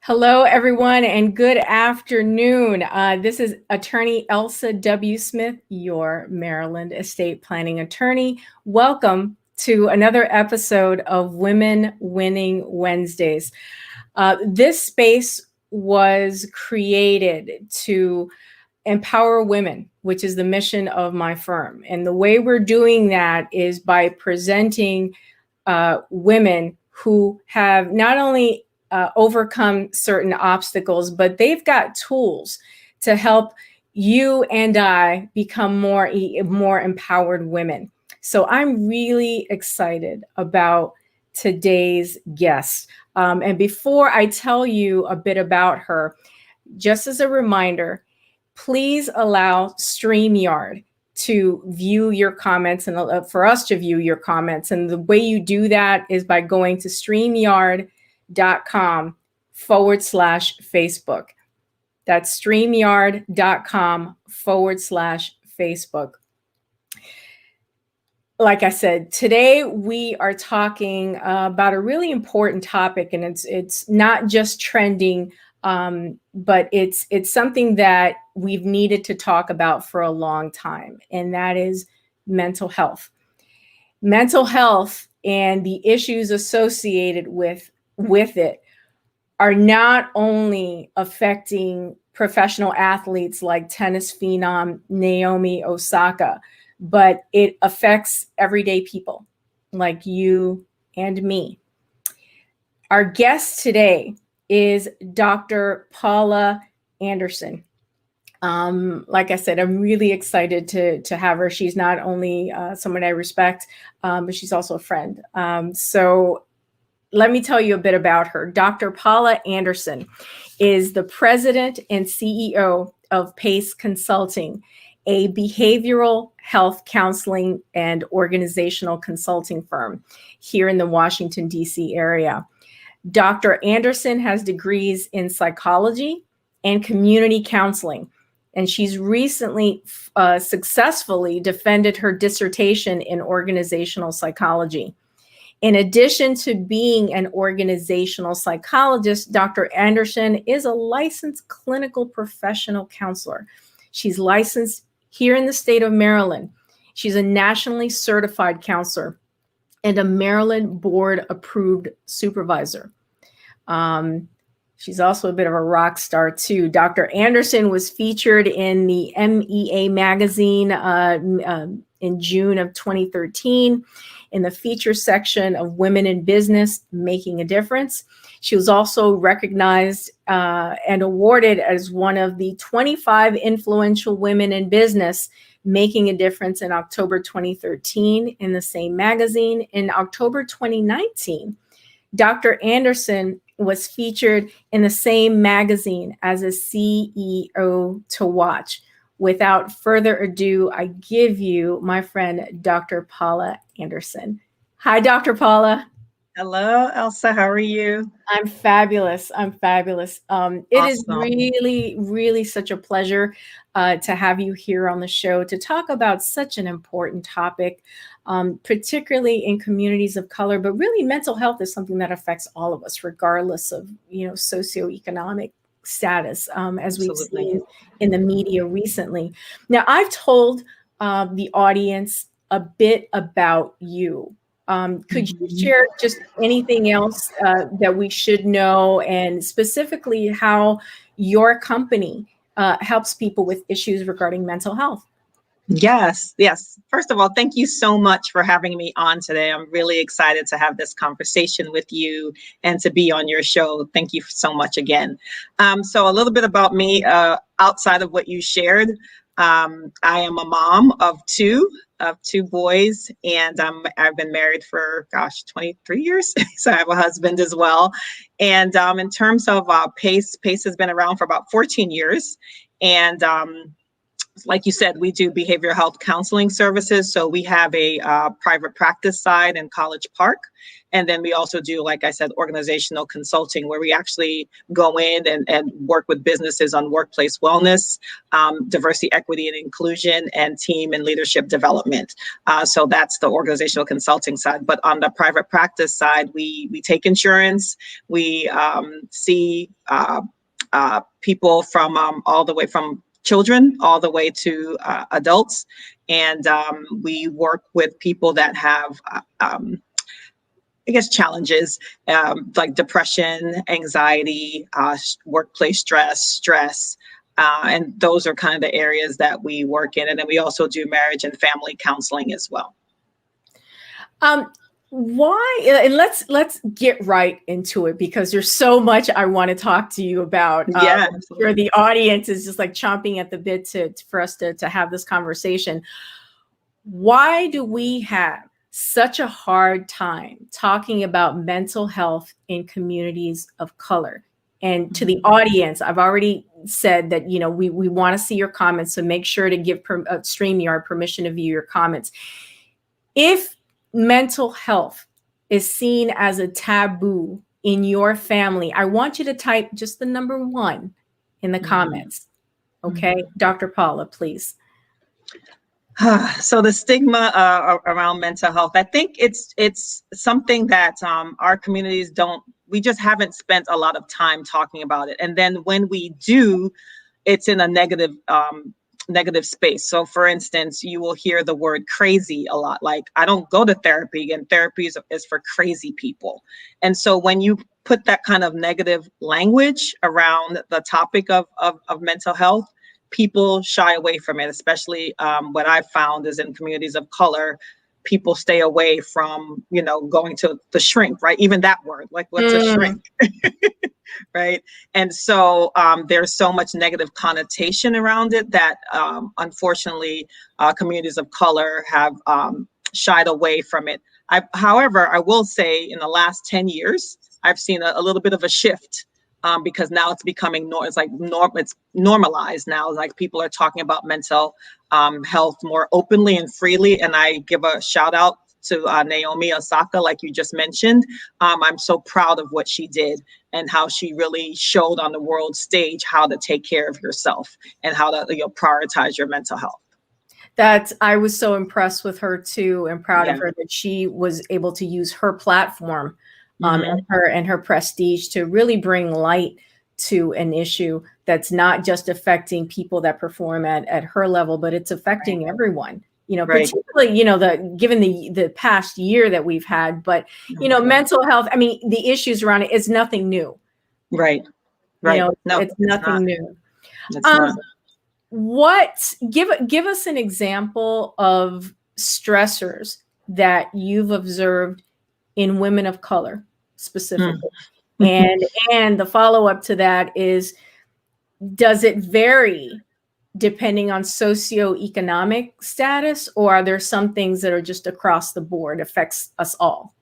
Hello, everyone, and good afternoon. This is attorney Elsa W. Smith, your Maryland estate planning attorney. Welcome to another episode of Women Winning Wednesdays. This space was created to empower women, which is the mission of my firm. And the way we're doing that is by presenting women who have not only overcome certain obstacles, but they've got tools to help you and I become more empowered women. So I'm really excited about today's guest. And before I tell you a bit about her, just as a reminder, please allow StreamYard to view your comments and for us to view your comments. And the way you do that is by going to StreamYard.com/Facebook. That's StreamYard.com/Facebook. Like I said, today we are talking about a really important topic, and it's not just trending, but it's something that we've needed to talk about for a long time, and that is mental health. Mental health and the issues associated with it are not only affecting professional athletes like tennis phenom Naomi Osaka, but it affects everyday people like you and me. Our guest today is Dr. Paula Anderson. Like I said, I'm really excited to have her. She's not only someone I respect, but she's also a friend. So let me tell you a bit about her. Dr. Paula Anderson is the president and CEO of PACE Consulting, a behavioral health counseling and organizational consulting firm here in the Washington, D.C. area. Dr. Anderson has degrees in psychology and community counseling, and she's recently successfully defended her dissertation in organizational psychology. In addition to being an organizational psychologist, Dr. Anderson is a licensed clinical professional counselor. She's licensed here in the state of Maryland. She's a nationally certified counselor and a Maryland board approved supervisor. She's also a bit of a rock star too. Dr. Anderson was featured in the MEA magazine in June of 2013 in the feature section of Women in Business, Making a Difference. She was also recognized and awarded as one of the 25 influential women in business making a difference in October 2013 in the same magazine. In October 2019, Dr. Anderson was featured in the same magazine as a CEO to watch. Without further ado, I give you my friend, Dr. Paula Anderson. Hi, Dr. Paula. Hello, Elsa. How are you? I'm fabulous. It Awesome. is really, really such a pleasure to have you here on the show to talk about such an important topic, particularly in communities of color. But really, mental health is something that affects all of us, regardless of socioeconomic status, as we've seen in the media recently. Now, I've told the audience a bit about you. Could you share just anything else that we should know, and specifically how your company helps people with issues regarding mental health? Yes. First of all, thank you so much for having me on today. I'm really excited to have this conversation with you and to be on your show. Thank you so much again. So a little bit about me outside of what you shared. I am a mom of two boys, and I've been married for 23 years. So I have a husband as well. And in terms of PACE has been around for about 14 years, and like you said, we do behavioral health counseling services. So we have a private practice side in College Park. And then we also do, like I said, organizational consulting, where we actually go in and work with businesses on workplace wellness, diversity, equity, and inclusion, and team and leadership development. So that's the organizational consulting side. But on the private practice side, we take insurance. We see people from all the way from children all the way to adults. And we work with people that have, I guess, challenges like depression, anxiety, workplace stress. And those are kind of the areas that we work in. And then we also do marriage and family counseling as well. Why? And let's get right into it, because there's so much I want to talk to you about. Yeah, sure the audience is just like chomping at the bit for us to have this conversation. Why do we have such a hard time talking about mental health in communities of color? And to the audience, I've already said that, you know, we want to see your comments, so make sure to give StreamYard permission to view your comments. If mental health is seen as a taboo in your family, I want you to type just the number 1 in the comments. Okay, Dr. Paula, please. So the stigma around mental health, I think it's something that our communities we just haven't spent a lot of time talking about it. And then when we do, it's in a negative space. So for instance, you will hear the word crazy a lot. Like, I don't go to therapy, and therapy is for crazy people. And so when you put that kind of negative language around the topic of mental health, people shy away from it, especially what I've found is in communities of color, people stay away from, you know, going to the shrink, right? Even that word, like, what's a shrink? Right. And so there's so much negative connotation around it that unfortunately communities of color have shied away from it. However, I will say in the last 10 years, I've seen a little bit of a shift because now it's becoming it's normalized now. Like, people are talking about mental health more openly and freely. And I give a shout out to Naomi Osaka, like you just mentioned. I'm so proud of what she did and how she really showed on the world stage how to take care of yourself and how to, you know, prioritize your mental health. I was so impressed with her too, and proud of her that she was able to use her platform and her prestige to really bring light to an issue that's not just affecting people that perform at her level, but it's affecting everyone. You know, particularly, you know, given the past year that we've had, but, you know, mental health, I mean, the issues around it is nothing new. Right. You know, no, it's nothing new. Give us an example of stressors that you've observed in women of color specifically. And the follow-up to that is, does it vary depending on socioeconomic status, or are there some things that are just across the board, affects us all?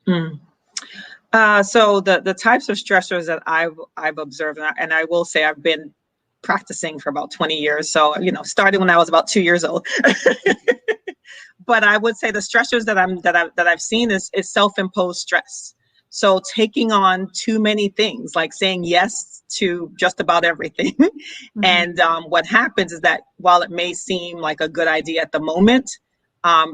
So the types of stressors that I've observed, and I will say I've been practicing for about 20 years. So, you know, started when I was about 2 years old. But I would say the stressors that I've seen is self-imposed stress. So taking on too many things, like saying yes to just about everything. And what happens is that while it may seem like a good idea at the moment,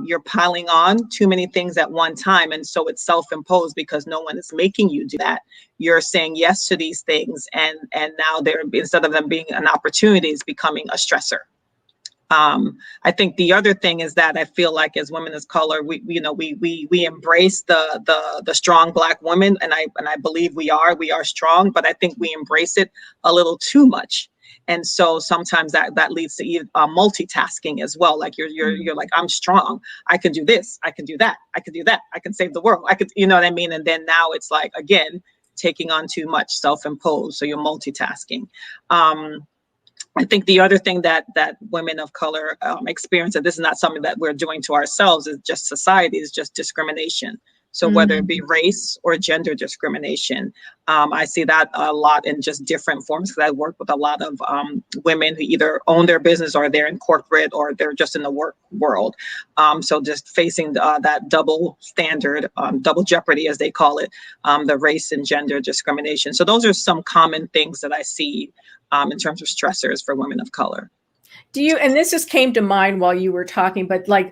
you're piling on too many things at one time. And so it's self-imposed because no one is making you do that. You're saying yes to these things. And now instead of them being an opportunity, it's becoming a stressor. I think the other thing is that I feel like as women of color, we embrace the strong Black woman, and I believe we are strong, but I think we embrace it a little too much. And so sometimes that leads to multitasking as well. Like you're like, I'm strong. I can do this. I can do that. I can do that. I can save the world. I could, you know what I mean? And then now it's like, again, taking on too much, self-imposed. So you're multitasking. I think the other thing that women of color experience, and this is not something that we're doing to ourselves, is just society, is just discrimination. So whether it be race or gender discrimination, I see that a lot in just different forms, because I work with a lot of women who either own their business or they're in corporate or they're just in the work world. So just facing that double standard, double jeopardy, as they call it, the race and gender discrimination. So those are some common things that I see in terms of stressors for women of color. Do you, and this just came to mind while you were talking, but like,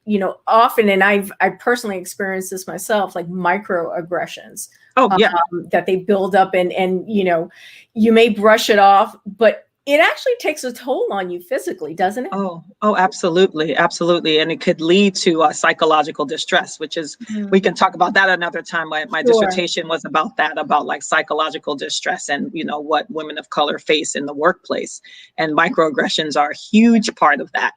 you know, often, and I've personally experienced this myself, like microaggressions. Oh, yeah. That they build up, and, you know, you may brush it off, but it actually takes a toll on you physically, doesn't it? Oh, absolutely. Absolutely. And it could lead to psychological distress, which is, we can talk about that another time. My dissertation was about that, about like psychological distress and, you know, what women of color face in the workplace. And microaggressions are a huge part of that,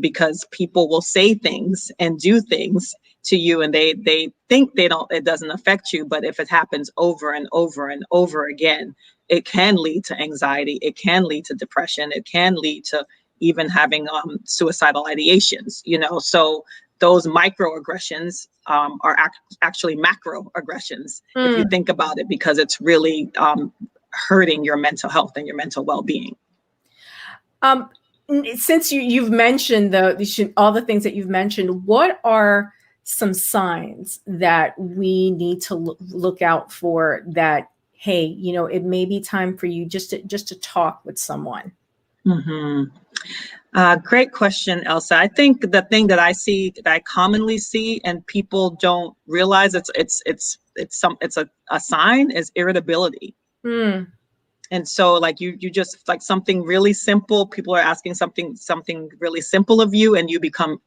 because people will say things and do things to you, and they think it doesn't affect you. But if it happens over and over and over again, it can lead to anxiety. It can lead to depression. It can lead to even having suicidal ideations, you know. So those microaggressions are actually macroaggressions, if you think about it, because it's really hurting your mental health and your mental well-being. Since you've mentioned all the things that you've mentioned, what are some signs that we need to look out for, that, hey, you know, it may be time for you just to talk with someone? Great question, Elsa. I think the thing that I commonly see and people don't realize it's a sign, is irritability. And so like you just, like something really simple, people are asking something really simple of you, and you become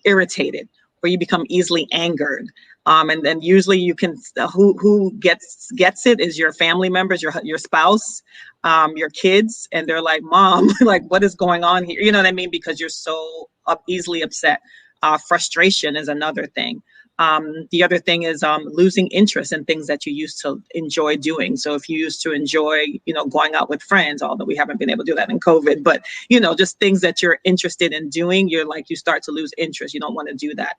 irritated, or you become easily angered. And then usually you can, who gets it is your family members, your spouse, your kids, and they're like, Mom, like, what is going on here? You know what I mean? Because you're so easily upset. Frustration is another thing. The other thing is losing interest in things that you used to enjoy doing. So if you used to enjoy, you know, going out with friends, although we haven't been able to do that in COVID, but, you know, just things that you're interested in doing, you start to lose interest. You don't want to do that.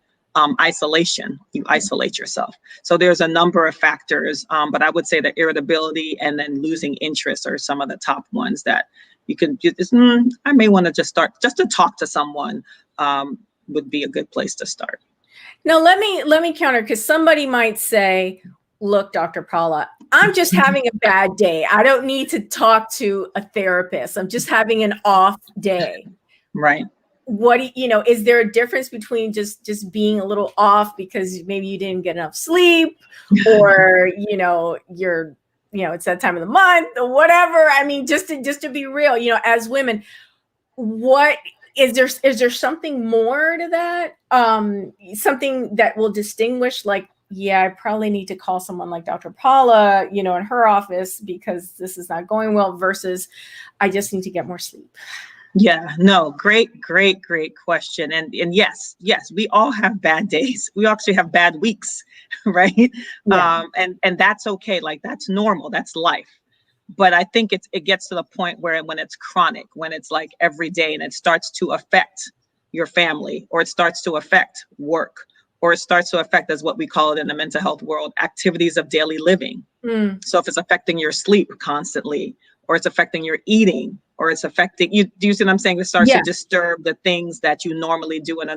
Isolation, you isolate yourself. So there's a number of factors, but I would say that irritability and then losing interest are some of the top ones that you can just, I may want to just to talk to someone would be a good place to start. Now, let me counter, because somebody might say, look, Dr. Paula, I'm just having a bad day. I don't need to talk to a therapist. I'm just having an off day. Right. What, you know, is there a difference between just being a little off because maybe you didn't get enough sleep, or, you know, it's that time of the month or whatever? I mean, just to be real, you know, as women, what is there something more to that? Something that will distinguish, like, yeah, I probably need to call someone like Dr. Paula, you know, in her office because this is not going well, versus I just need to get more sleep. Yeah, no, great question. And yes, we all have bad days. We actually have bad weeks, right? Yeah. And that's okay. Like, that's normal. That's life. But I think it gets to the point where when it's chronic, when it's like every day, and it starts to affect your family, or it starts to affect work, or it starts to affect, as what we call it in the mental health world, activities of daily living. So if it's affecting your sleep constantly, or it's affecting your eating, or it's affecting you, do you see what I'm saying? It starts to disturb the things that you normally do on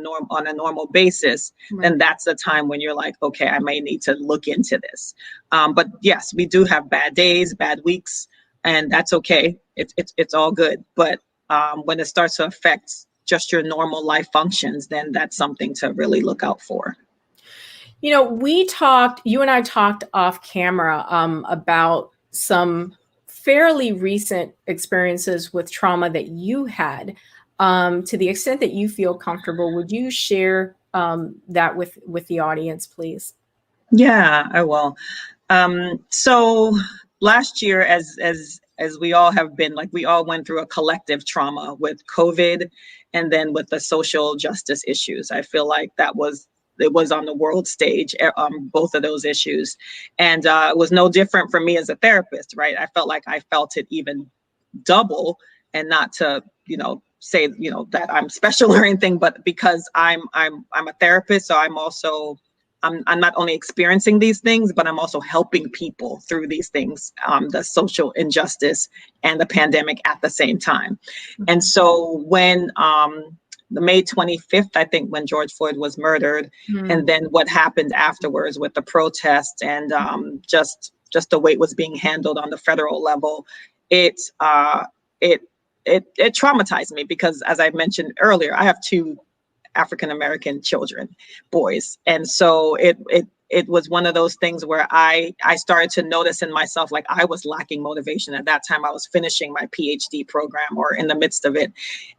a normal basis. Then that's the time when you're like, okay, I may need to look into this. But yes, we do have bad days, bad weeks, and that's okay. It's all good. But when it starts to affect just your normal life functions, then that's something to really look out for. You know, you and I talked off camera about some fairly recent experiences with trauma that you had. To the extent that you feel comfortable, would you share that with the audience, please? Yeah, I will. So last year, as we all have been, like, we all went through a collective trauma with COVID, and then with the social justice issues. I feel like it was on the world stage, both of those issues. And it was no different for me as a therapist, right? I felt like I felt it even double, and not to, you know, say, you know, that I'm special or anything, but because I'm a therapist, so I'm also I'm not only experiencing these things, but I'm also helping people through these things, the social injustice and the pandemic at the same time. And so when the May 25th, I think, when George Floyd was murdered, and then what happened afterwards with the protest and just the way it was being handled on the federal level, it traumatized me, because, as I mentioned earlier, I have two African-American children, boys. And so it was one of those things where I started to notice in myself, like, I was lacking motivation. At that time, I was finishing my PhD program, or in the midst of it.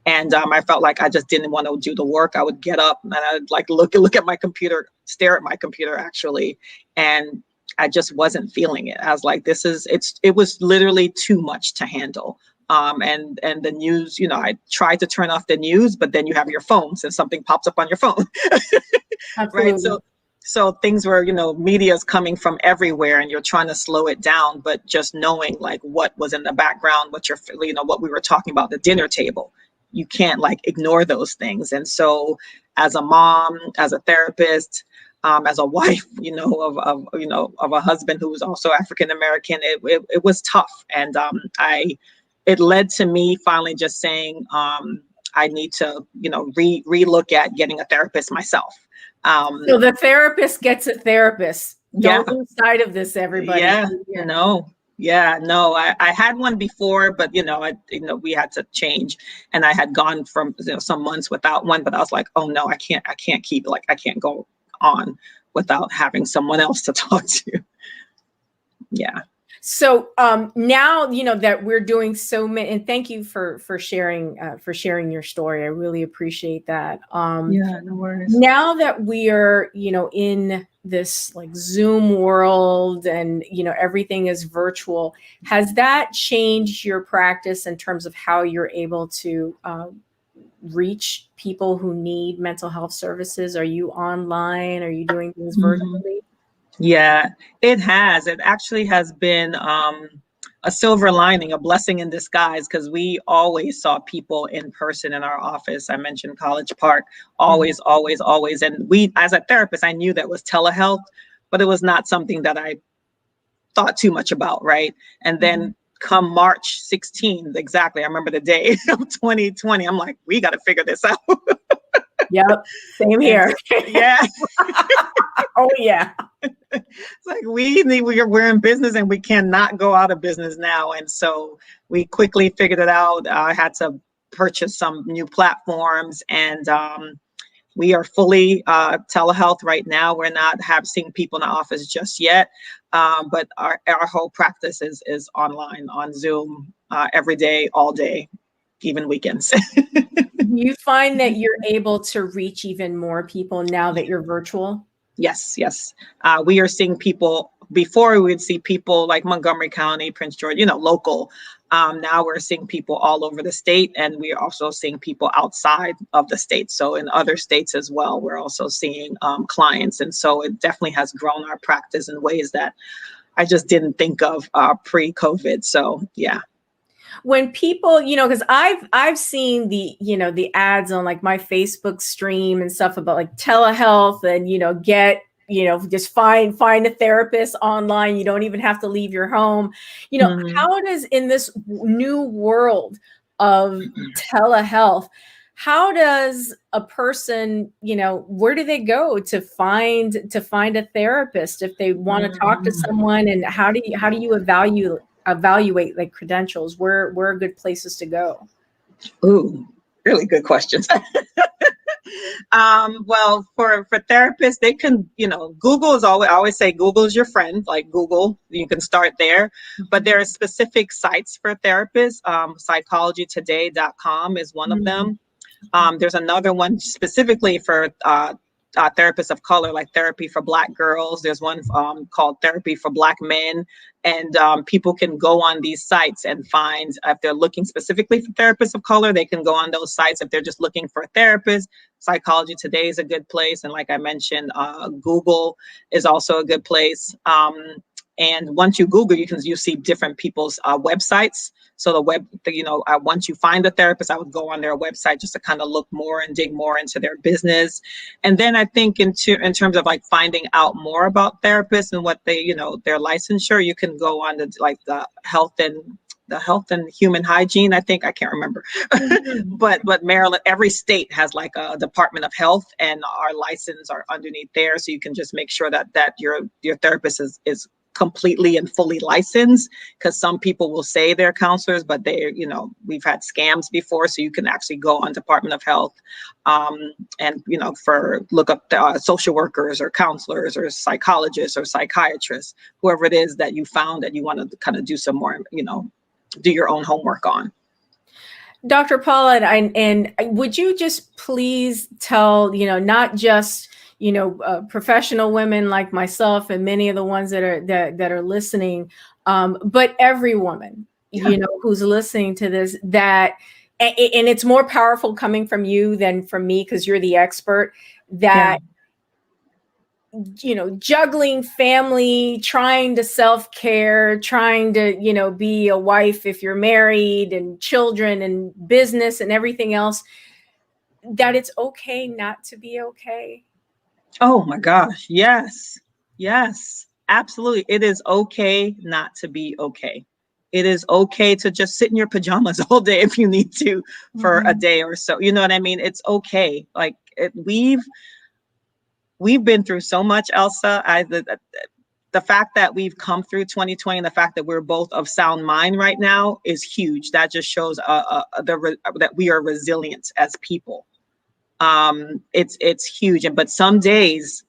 And I felt like I just didn't want to do the work. I would get up and I'd like look at my computer, stare at my computer actually. And I just wasn't feeling it. I was like, it was literally too much to handle. And the news, I tried to turn off the news, but then you have your phone, so something pops up on your phone. Right. So things were, media's coming from everywhere, and you're trying to slow it down, but just knowing like what was in the background, what we were talking about, the dinner table, you can't like ignore those things. And so as a mom, as a therapist, as a wife, of a husband who was also African-American, it was tough. And it led to me finally just saying, I need to, relook at getting a therapist myself. So the therapist gets a therapist. Don't lose sight of this, everybody. I had one before, but we had to change, and I had gone from some months without one, but I was like, oh no, I can't keep, like, I can't go on without having someone else to talk to. Yeah. So now that we're doing so many, and thank you for sharing your story. I really appreciate that. Yeah, no worries. Now that we are in this like Zoom world, and everything is virtual, has that changed your practice in terms of how you're able to reach people who need mental health services? Are you online? Are you doing things virtually? Yeah, it has. It actually has been a silver lining, a blessing in disguise, because we always saw people in person in our office. I mentioned College Park, always. And we, as a therapist, I knew that was telehealth, but it was not something that I thought too much about, right? And then come March 16th, exactly, I remember the day of 2020, I'm like, we got to figure this out. Yep, same here. Yeah. Oh yeah. It's like we're in business, and we cannot go out of business now. And so we quickly figured it out. I had to purchase some new platforms, and we are fully telehealth right now. We're not seeing people in the office just yet, but our whole practice is online, on Zoom, every day, all day, even weekends. Do you find that you're able to reach even more people now that you're virtual? Yes. We are seeing people. Before, we would see people like Montgomery County, Prince George, local. Now we're seeing people all over the state, and we are also seeing people outside of the state. So in other states as well, we're also seeing clients. And so it definitely has grown our practice in ways that I just didn't think of pre-COVID. So, yeah. When people, because I've seen the ads on like my Facebook stream and stuff about like telehealth, and get just find a therapist online. You don't even have to leave your home. How does, in this new world of telehealth, how does a person, where do they go to find a therapist if they want to talk to someone? And how do you evaluate like credentials? Where are good places to go? Ooh, really good questions. Well, for therapists, they can, Google is always, I always say Google is your friend. Like Google, you can start there, but there are specific sites for therapists. Psychologytoday.com is one of them. There's another one specifically for therapists of color, like Therapy for Black Girls. There's one called Therapy for Black Men. And people can go on these sites and find, if they're looking specifically for therapists of color, they can go on those sites. If they're just looking for a therapist, Psychology Today is a good place. And like I mentioned, Google is also a good place. And once you Google, you see different people's websites. So once you find a therapist, I would go on their website just to kind of look more and dig more into their business. And then I think in terms of like finding out more about therapists and what they, their licensure, you can go on to like the health and human hygiene. I can't remember, but Maryland, every state has like a Department of Health, and our license are underneath there. So you can just make sure that your therapist is completely and fully licensed, because some people will say they're counselors, but we've had scams before. So you can actually go on Department of Health and look up the, social workers or counselors or psychologists or psychiatrists, whoever it is that you found that you want to kind of do some more, do your own homework on. Dr. Paula, and would you just please tell, not just professional women like myself and many of the ones that are listening, but every woman, who's listening to this, that, and it's more powerful coming from you than from me, because you're the expert, that, juggling family, trying to self-care, trying to, be a wife if you're married, and children and business and everything else, that it's okay not to be okay. Oh my gosh. Yes. Yes, absolutely. It is okay not to be okay. It is okay to just sit in your pajamas all day if you need to for a day or so. You know what I mean? It's okay. Like we've been through so much, Elsa. The fact that we've come through 2020 and the fact that we're both of sound mind right now is huge. That just shows that we are resilient as people. It's huge. But some days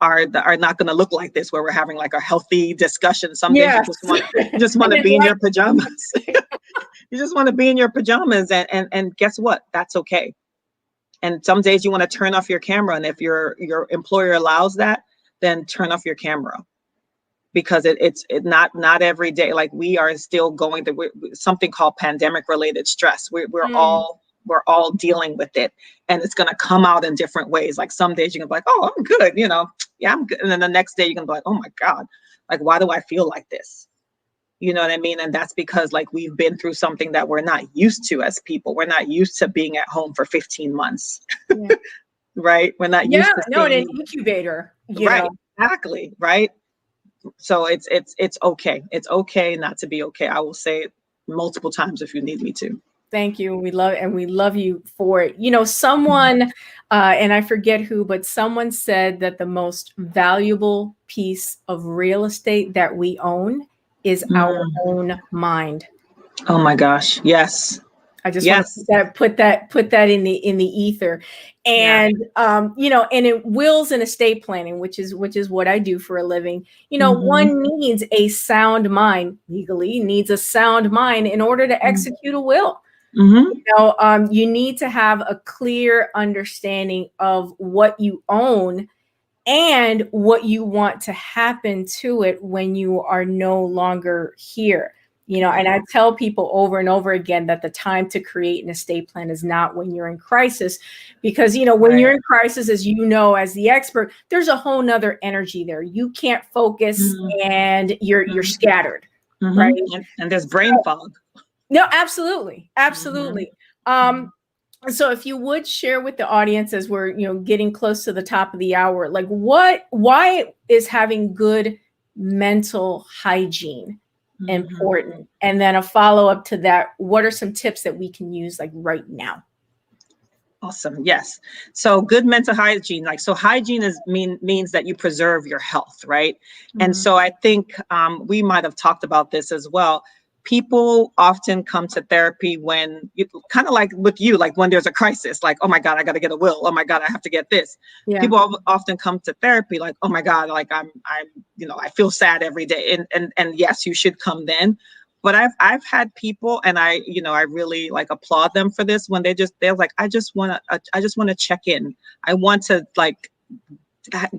are not going to look like this, where we're having like a healthy discussion. Some days you just want to be in your pajamas. You just want to be in your pajamas, and guess what? That's okay. And some days you want to turn off your camera, and if your employer allows that, then turn off your camera, because it's not every day. Like, we are still going through something called pandemic related stress. We're all dealing with it, and it's going to come out in different ways. Like, some days you can be like, oh, I'm good, yeah, I'm good. And then the next day you can be like, oh my God, like, why do I feel like this? You know what I mean? And that's because, like, we've been through something that we're not used to as people. We're not used to being at home for 15 months, right? We're not used to in an incubator. Right, exactly, right? So it's okay. It's okay not to be okay. I will say it multiple times if you need me to. Thank you. We love you for it. Someone, and I forget who, but someone said that the most valuable piece of real estate that we own is our own mind. Oh my gosh. Yes. I just want to put that in the ether. And and in wills and estate planning, which is what I do for a living, one needs a sound mind, legally needs a sound mind in order to execute a will. You need to have a clear understanding of what you own and what you want to happen to it when you are no longer here. And I tell people over and over again that the time to create an estate plan is not when you're in crisis, because, when you're in crisis, as as the expert, there's a whole nother energy there. You can't focus and you're scattered, right? And there's brain fog. No, absolutely. Absolutely. So if you would share with the audience, as we're, getting close to the top of the hour, like why is having good mental hygiene important? And then a follow-up to that, what are some tips that we can use like right now? Awesome. Yes. So good mental hygiene, hygiene means that you preserve your health, right? And so I think we might have talked about this as well. People often come to therapy when, kind of like with you, like when there's a crisis, like, oh my God, I got to get a will. Oh my God, I have to get this. Yeah. People often come to therapy like, oh my God, like I feel sad every day. And yes, you should come then. But I've had people, and I really like applaud them for this, when they're like, I just want to check in. I want to like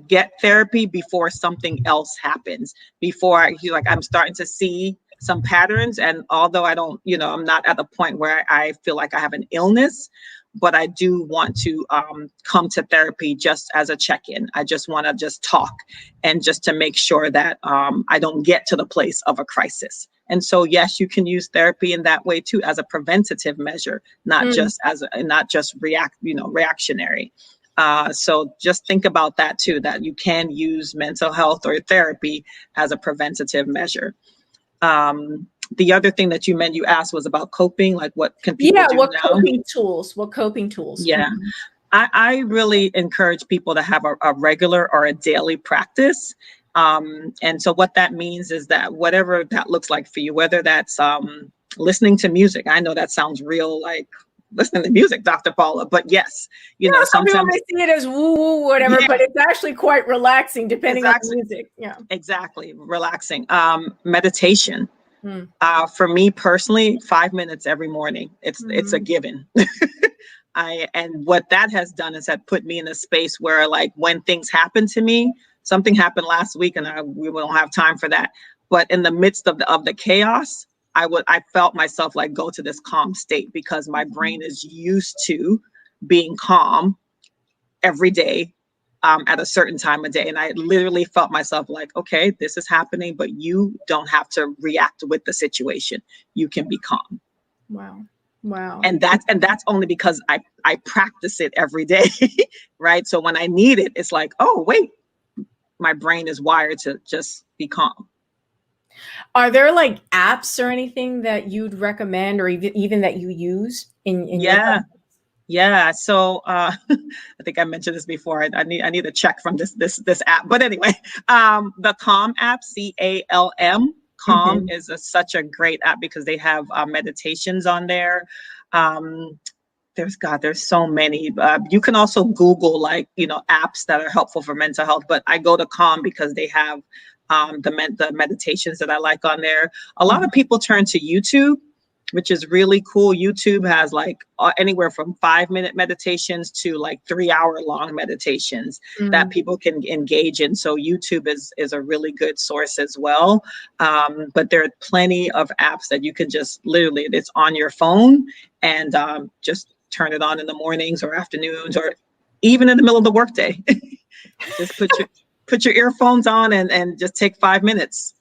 get therapy before something else happens, before I'm starting to see some patterns. And although I don't, I'm not at the point where I feel like I have an illness, but I do want to come to therapy just as a check-in. I just want to just talk and just to make sure that I don't get to the place of a crisis. And so, yes, you can use therapy in that way too, as a preventative measure, not just reactionary. So just think about that too, that you can use mental health or therapy as a preventative measure. The other thing that you asked was about coping, like what can people do what now? What coping tools? Yeah. I really encourage people to have a regular or a daily practice. And so what that means is that whatever that looks like for you, whether that's listening to music. I know that sounds real, like listening to music, Dr. Paula, but yes, some people may see it as woo woo, whatever, but it's actually quite relaxing depending on the music. Yeah, exactly. Relaxing. Meditation. For me personally, 5 minutes every morning. It's a given. And what that has done is that put me in a space where, like, when things happen to me, something happened last week, and we don't have time for that. But in the midst of the chaos, I felt myself like go to this calm state because my brain is used to being calm every day. At a certain time of day. And I literally felt myself like, okay, this is happening, but you don't have to react with the situation. You can be calm. Wow. And that's only because I practice it every day, right? So when I need it, it's like, oh, wait, my brain is wired to just be calm. Are there like apps or anything that you'd recommend or even that you use in your practice? Yeah. So I think I mentioned this before. I need a check from this app. But anyway, the Calm app, CALM, Calm is such a great app because they have meditations on there. There's so many. You can also Google apps that are helpful for mental health. But I go to Calm because they have the meditations that I like on there. A lot of people turn to YouTube, which is really cool. YouTube has like anywhere from 5-minute meditations to like 3-hour long meditations that people can engage in. So YouTube is a really good source as well. But there are plenty of apps that you can just literally, it's on your phone and just turn it on in the mornings or afternoons or even in the middle of the workday. Just put your earphones on and just take 5 minutes.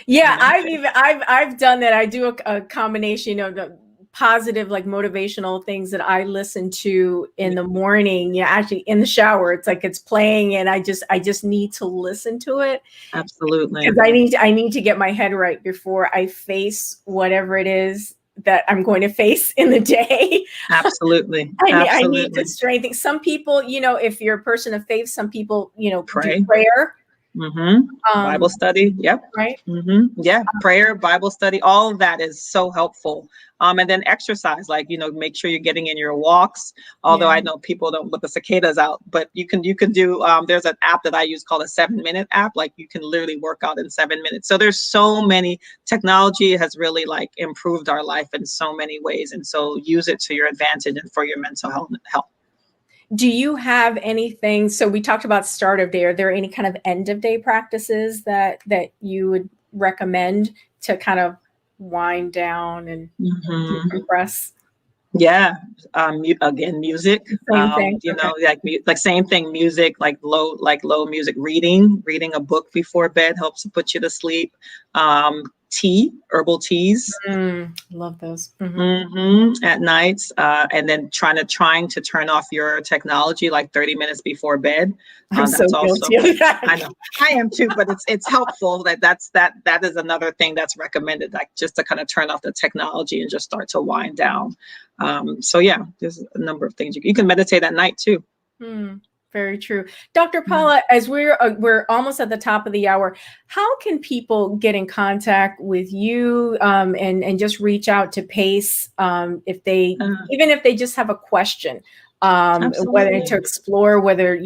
Yeah, I've done that. I do a combination of the positive, like motivational things that I listen to in the morning. Yeah, actually in the shower, it's like it's playing, and I just need to listen to it. Absolutely, because I need to get my head right before I face whatever it is that I'm going to face in the day. Absolutely. I need to strengthen. Some people, if you're a person of faith, some people, pray. do prayer. Bible study. Yep. Right. Yeah. Prayer, Bible study, all of that is so helpful. And then exercise, make sure you're getting in your walks. Although I know people don't let the cicadas out, but you can do, there's an app that I use called a 7-minute app. Like you can literally work out in 7 minutes. So there's so many, technology has really improved our life in so many ways. And so use it to your advantage and for your mental health. Do you have anything? So we talked about start of day. Are there any kind of end of day practices that you would recommend to kind of wind down and decompress? Yeah. Again, music. Same thing. Same thing. Music, low music. Reading a book before bed helps to put you to sleep. Herbal teas. Love those. At nights, and then trying to turn off your technology 30 minutes before bed. I'm so guilty of that. I know I am too, but it's helpful that is another thing that's recommended, just to kind of turn off the technology and just start to wind down. So yeah, there's a number of things you can meditate at night too. Very true. Dr. Paula, as we're almost at the top of the hour, how can people get in contact with you and just reach out to PACE if they just have a question, whether to explore whether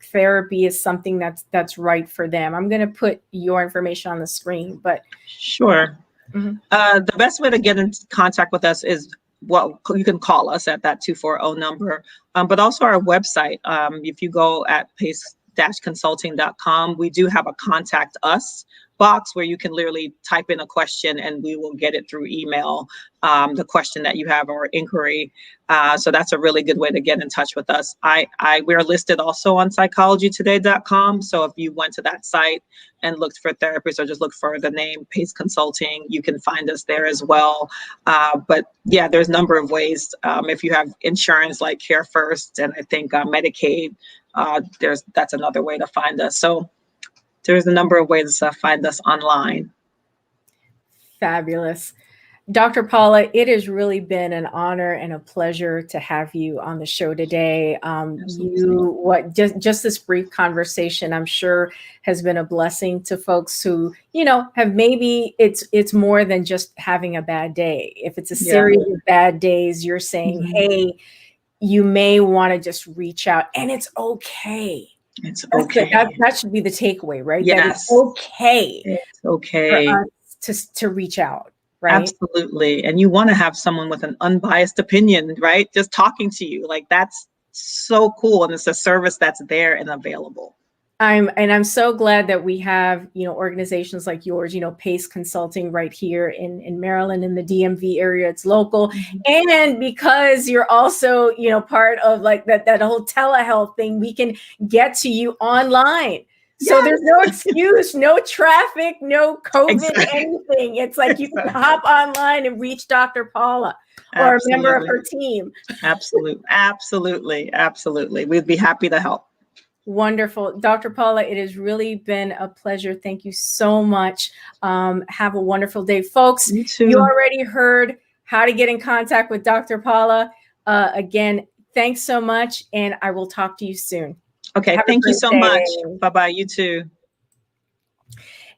therapy is something that's right for them? I'm going to put your information on the screen, but sure. The best way to get in contact with us is, you can call us at that 240 number, but also our website. If you go at pace-consulting.com, we do have a contact us box where you can literally type in a question and we will get it through email, the question that you have or inquiry. So that's a really good way to get in touch with us. We're listed also on psychologytoday.com. So if you went to that site and looked for therapists or just look for the name Pace Consulting, you can find us there as well. But yeah, there's a number of ways. If you have insurance like Care First and I think Medicaid, that's another way to find us. So there's a number of ways to find us online. Fabulous. Dr. Paula, it has really been an honor and a pleasure to have you on the show today. Just this brief conversation, I'm sure, has been a blessing to folks who, have maybe it's more than just having a bad day. If it's a series of bad days, you're saying, hey, you may want to just reach out, and it's okay. It's okay. That should be the takeaway, right? Yes. That it's okay. It's okay for us to reach out. Right? Absolutely. And you want to have someone with an unbiased opinion, right? Just talking to you. Like, that's so cool. And it's a service that's there and available. I'm so glad that we have, organizations like yours, Pace Consulting right here in Maryland, in the DMV area. It's local. Mm-hmm. And because you're also, part of like that whole telehealth thing, we can get to you online. So there's no excuse, no traffic, no COVID, anything. It's like you can hop online and reach Dr. Paula or a member of her team. Absolutely. We'd be happy to help. Wonderful. Dr. Paula, it has really been a pleasure. Thank you so much. Have a wonderful day. Folks, you already heard how to get in contact with Dr. Paula. Again, thanks so much, and I will talk to you soon. Okay, thank you so much. Bye-bye, you too.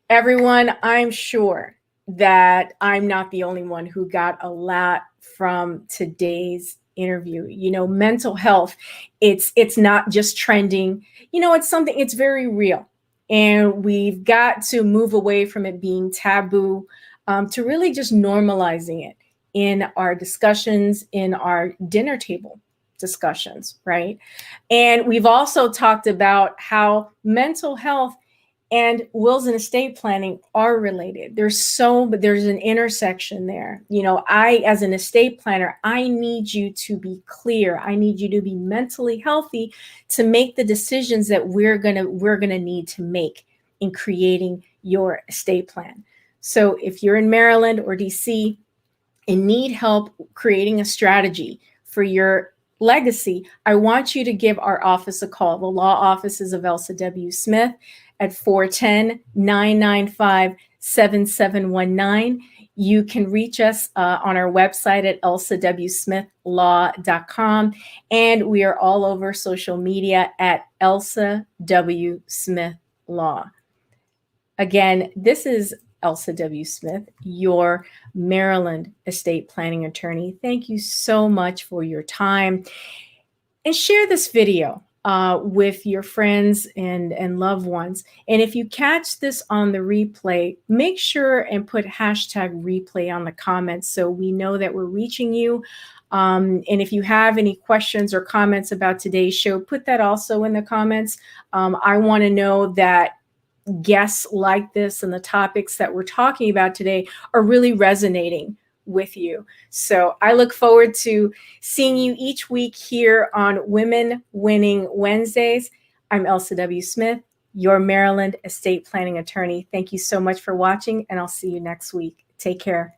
Everyone, I'm sure that I'm not the only one who got a lot from today's interview. Mental health, it's not just trending. It's something, it's very real. And we've got to move away from it being taboo to really just normalizing it in our discussions, in our dinner table discussions, right? And we've also talked about how mental health and wills and estate planning are related. There's an intersection there. I, as an estate planner, I need you to be clear. I need you to be mentally healthy to make the decisions that we're gonna need to make in creating your estate plan. So if you're in Maryland or DC and need help creating a strategy for your legacy, I want you to give our office a call. The law offices of Elsa W. Smith at 410-995-7719. You can reach us on our website at elsawsmithlaw.com. And we are all over social media at Elsa W. Smith Law. Again, this is Elsa W. Smith, your Maryland estate planning attorney. Thank you so much for your time. And share this video with your friends and loved ones. And if you catch this on the replay, make sure and put #replay on the comments so we know that we're reaching you. And if you have any questions or comments about today's show, put that also in the comments. I want to know that guests like this and the topics that we're talking about today are really resonating with you. So I look forward to seeing you each week here on Women Winning Wednesdays. I'm Elsa W. Smith, your Maryland estate planning attorney. Thank you so much for watching, and I'll see you next week. Take care.